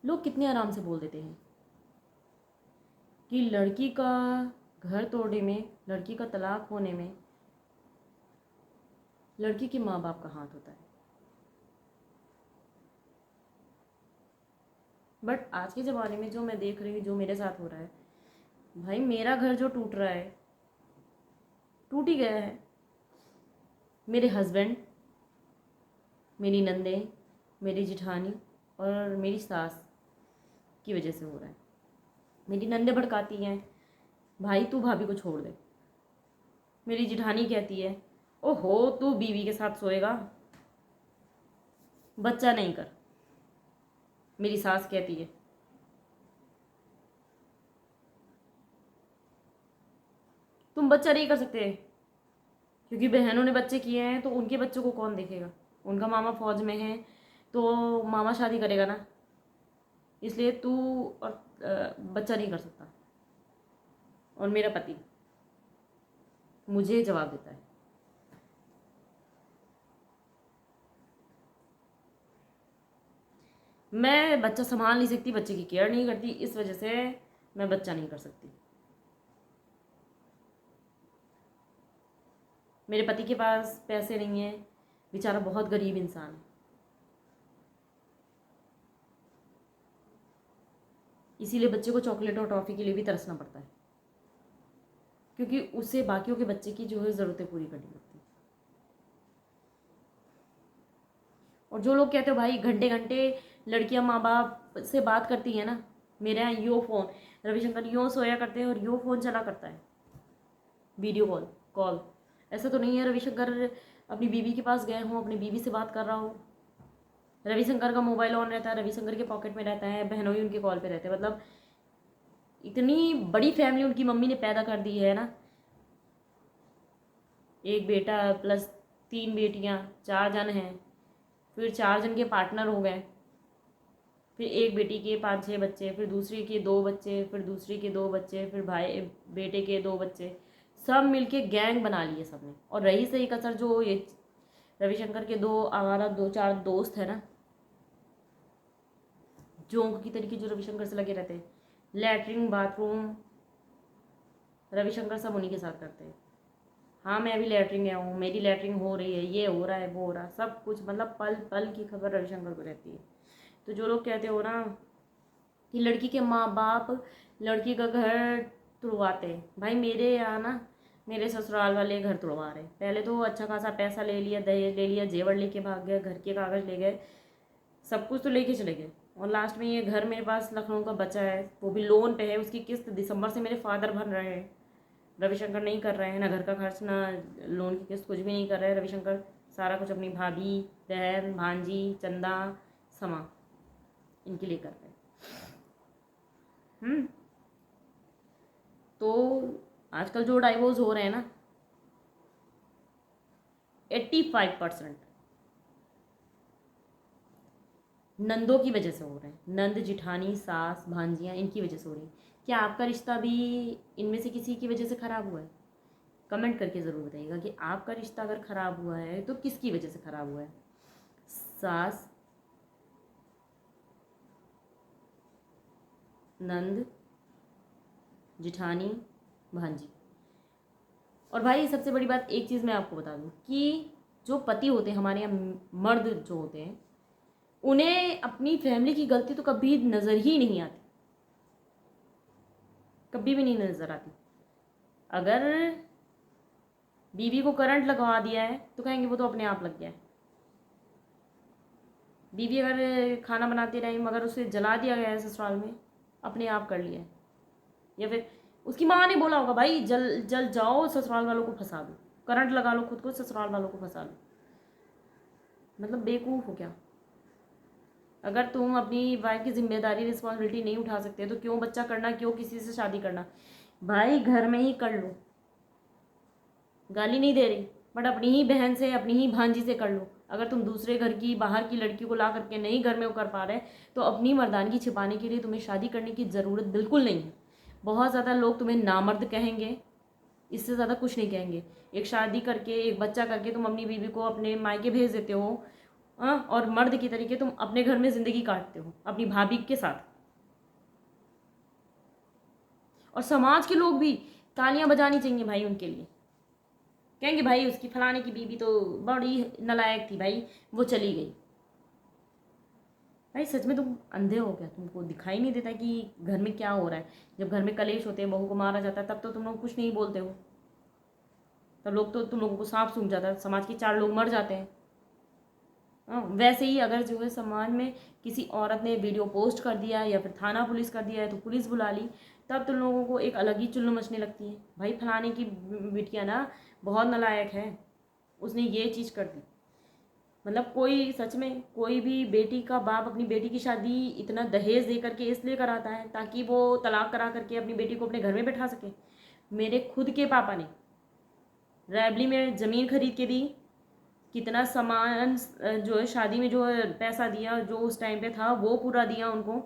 लोग कितने आराम से बोल देते हैं कि लड़की का घर तोड़ने में, लड़की का तलाक होने में लड़की के माँ बाप का हाथ होता है। बट आज के ज़माने में जो मैं देख रही हूँ, जो मेरे साथ हो रहा है, भाई मेरा घर जो टूट रहा है, टूट ही गया है। मेरे हस्बैंड, मेरी नंदें, मेरी जिठानी और मेरी सास की वजह से हो रहा है। मेरी नंदें भड़काती हैं, भाई तू भाभी को छोड़ दे। मेरी जिठानी कहती है, ओहो तू बीवी के साथ सोएगा, बच्चा नहीं कर। मेरी सास कहती है तुम बच्चा नहीं कर सकते, क्योंकि बहनों ने बच्चे किए हैं तो उनके बच्चों को कौन देखेगा। उनका मामा फौज में है तो मामा शादी करेगा ना, इसलिए तू और बच्चा नहीं कर सकता। और मेरा पति मुझे जवाब देता है, मैं बच्चा संभाल नहीं सकती, बच्चे की केयर नहीं करती, इस वजह से मैं बच्चा नहीं कर सकती। मेरे पति के पास पैसे नहीं है, बेचारा बहुत गरीब इंसान है, इसीलिए बच्चे को चॉकलेट और टॉफ़ी के लिए भी तरसना पड़ता है, क्योंकि उससे बाकियों के बच्चे की जो है ज़रूरतें पूरी करनी पड़ती है। और जो लोग कहते हो भाई घंटे घंटे लड़कियां माँ बाप से बात करती हैं ना, मेरे यहाँ यो फ़ोन, रविशंकर यो सोया करते हैं और यो फ़ोन चला करता है, वीडियो कॉल कॉल। ऐसा तो नहीं है रविशंकर अपनी बीवी के पास गए हों, अपनी बीवी से बात कर रहा हो। रविशंकर का मोबाइल ऑन रहता है, रविशंकर के पॉकेट में रहता है, बहनों ही उनके कॉल पे रहते हैं। मतलब इतनी बड़ी फैमिली उनकी मम्मी ने पैदा कर दी है ना, एक बेटा प्लस 3 बेटियां, 4 जन हैं, फिर 4 जन के पार्टनर हो गए, फिर एक बेटी के 5-6 बच्चे, फिर दूसरी के 2 बच्चे, फिर दूसरी के 2 बच्चे, फिर भाई बेटे के 2 बच्चे, सब मिलके गैंग बना लिए सबने। और रही सही कसर जो ये रविशंकर के हमारा 2-4 दोस्त है ना, जोंक की तरीके जो रविशंकर से लगे रहते हैं, लैटरिन बाथरूम रविशंकर सब उन्हीं के साथ करते हैं। हाँ मैं अभी लैटरिन गया हूँ, मेरी लैटरिन हो रही है, ये हो रहा है, वो हो रहा है, सब कुछ मतलब पल पल की खबर रविशंकर को रहती है। तो जो लोग कहते हो ना कि लड़की के माँ बाप लड़की का घर तुड़वाते हैं, भाई मेरे यहाँ ना मेरे ससुराल वाले घर तुड़वा रहे। पहले तो अच्छा खासा पैसा ले लिया, दहेज ले लिया, जेवर लेके भाग गए, घर के कागज़ ले गए, सब कुछ तो लेके चले गए। और लास्ट में ये घर मेरे पास लखनऊ का बचा है, वो भी लोन पे है, उसकी किस्त दिसंबर से मेरे फादर भर रहे हैं, रविशंकर नहीं कर रहे हैं, ना घर का खर्च ना लोन की किस्त, कुछ भी नहीं कर रहे हैं रविशंकर। सारा कुछ अपनी भाभी, बहन, भांजी, चंदा, समा इनके लिए कर रहे हैं। तो आजकल जो डाइवोर्स हो रहे हैं ना, 85% नंदों की वजह से हो रहे हैं। नंद, जिठानी, सास, भांजियाँ इनकी वजह से हो रही है। क्या आपका रिश्ता भी इनमें से किसी की वजह से ख़राब हुआ है? कमेंट करके ज़रूर बताइएगा कि आपका रिश्ता अगर ख़राब हुआ है तो किसकी वजह से ख़राब हुआ है। सास, नंद, जिठानी, भांजी। और भाई सबसे बड़ी बात एक चीज़ मैं आपको बता दूं कि जो पति होते हैं हमारे यहाँ, मर्द जो होते हैं, उन्हें अपनी फैमिली की गलती तो कभी नज़र ही नहीं आती, कभी भी नहीं नज़र आती। अगर बीवी को करंट लगवा दिया है तो कहेंगे वो तो अपने आप लग गया है। बीवी अगर खाना बनाते टाइम अगर उसे जला दिया गया है ससुराल में, अपने आप कर लिया है। या फिर उसकी माँ ने बोला होगा भाई जल जल जाओ, ससुराल वालों को फंसा दो, करंट लगा लो खुद को, ससुराल वालों को फंसा लो। मतलब बेवकूफ़ हो क्या? अगर तुम अपनी वाइफ की जिम्मेदारी रिस्पॉन्सिबिलिटी नहीं उठा सकते तो क्यों बच्चा करना, क्यों किसी से शादी करना? भाई घर में ही कर लो, गाली नहीं दे रही, बट अपनी ही बहन से, अपनी ही भांजी से कर लो। अगर तुम दूसरे घर की, बाहर की लड़की को ला करके नहीं घर में वो कर पा रहे तो अपनी मर्दानगी छिपाने के लिए तुम्हें शादी करने की ज़रूरत बिल्कुल नहीं है। बहुत ज़्यादा लोग तुम्हें नामर्द कहेंगे, इससे ज़्यादा कुछ नहीं कहेंगे। एक शादी करके, एक बच्चा करके तुम अपनी बीवी को अपने मायके भेज देते हो, हाँ, और मर्द की तरीके तुम अपने घर में ज़िंदगी काटते हो अपनी भाभी के साथ। और समाज के लोग भी तालियां बजानी चाहिए भाई उनके लिए। कहेंगे भाई उसकी फलाने की बीवी तो बड़ी नालायक थी भाई, वो चली गई। भाई सच में तुम अंधे हो क्या? तुमको दिखाई नहीं देता कि घर में क्या हो रहा है? जब घर में कलेश होते हैं, बहू को मारा जाता है, तब तो तुम लोग कुछ नहीं बोलते हो। तब लोग तो तुम लोगों को सांप सूंघ जाता है, समाज के 4 लोग मर जाते हैं। हाँ, वैसे ही अगर जो है समाज में किसी औरत ने वीडियो पोस्ट कर दिया या फिर थाना पुलिस कर दिया है तो पुलिस बुला ली, तब तुम लोगों को एक अलग ही चुल्लू मचने लगती है। भाई फलाने की बिटिया ना बहुत नालायक है, उसने ये चीज़ कर दी। मतलब कोई सच में कोई भी बेटी का बाप अपनी बेटी की शादी इतना दहेज दे करके इसलिए कराता है ताकि वो तलाक करा करके अपनी बेटी को अपने घर में बैठा सके। मेरे खुद के पापा ने रैबली में ज़मीन खरीद के दी, कितना सामान जो है शादी में जो है पैसा दिया, जो उस टाइम पे था वो पूरा दिया उनको।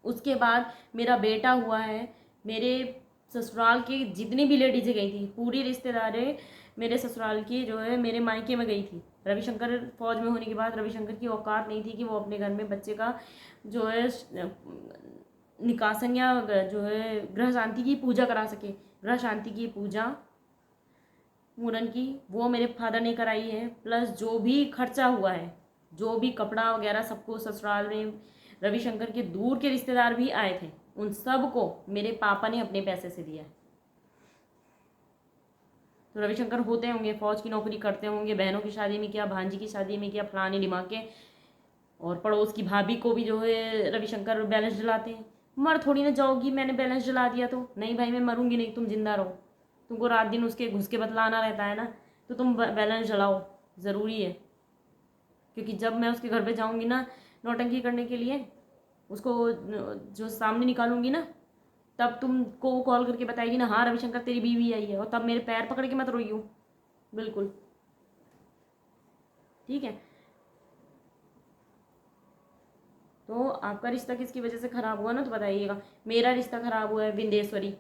उसके बाद मेरा बेटा हुआ है, मेरे ससुराल की जितनी भी लेडीज़ें गई थी, पूरी रिश्तेदारें मेरे ससुराल की जो है मेरे मायके में गई थी। रविशंकर फौज में होने के बाद रविशंकर की औकात नहीं थी कि वो अपने घर में बच्चे का जो है निकासन या जो है ग्रह शांति की पूजा करा सके। ग्रह शांति की पूजा मुंडन की वो मेरे फादर ने कराई है, प्लस जो भी खर्चा हुआ है, जो भी कपड़ा वगैरह सबको ससुराल में रविशंकर के दूर के रिश्तेदार भी आए थे, उन सब को मेरे पापा ने अपने पैसे से दिया है। तो रविशंकर होते होंगे, फौज की नौकरी करते होंगे, बहनों की शादी में किया, भांजी की शादी में किया, फलाने दिमाग के, और पड़ोस की भाभी को भी जो है रविशंकर बैलेंस जलाते हैं। मर थोड़ी ना जाओगी मैंने बैलेंस जला दिया तो। नहीं भाई मैं मरूंगी नहीं, तुम जिंदा रहो। तुमको रात दिन उसके घुस के बतलाना रहता है ना, तो तुम बैलेंस जलाओ, ज़रूरी है। क्योंकि जब मैं उसके घर पे जाऊंगी ना नौटंकी करने के लिए, उसको जो सामने निकालूंगी ना, तब तुमको वो कॉल करके बताएगी ना, हाँ रविशंकर तेरी बीवी आई है, और तब मेरे पैर पकड़ के मत रोइयो। बिल्कुल ठीक है। तो आपका रिश्ता किसकी वजह से ख़राब हुआ ना तो बताइएगा। मेरा रिश्ता ख़राब हुआ है विंध्येश्वरी,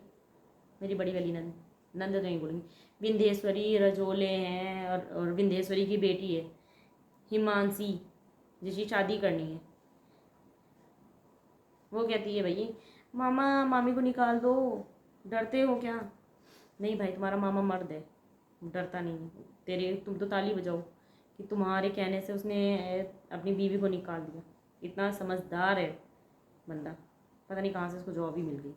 मेरी बड़ी वाली नंद, नंद तो नहीं बोलेंगी, विंध्येश्वरी रजोले हैं, और विंध्येश्वरी की बेटी है हिमांशी, जिसकी शादी करनी है। वो कहती है भाई मामा मामी को निकाल दो, डरते हो क्या? नहीं भाई तुम्हारा मामा मर्द है, डरता नहीं है। तेरे तुम तो ताली बजाओ कि तुम्हारे कहने से उसने अपनी बीवी को निकाल दिया। इतना समझदार है बंदा, पता नहीं कहाँ से उसको जॉब ही मिल गई।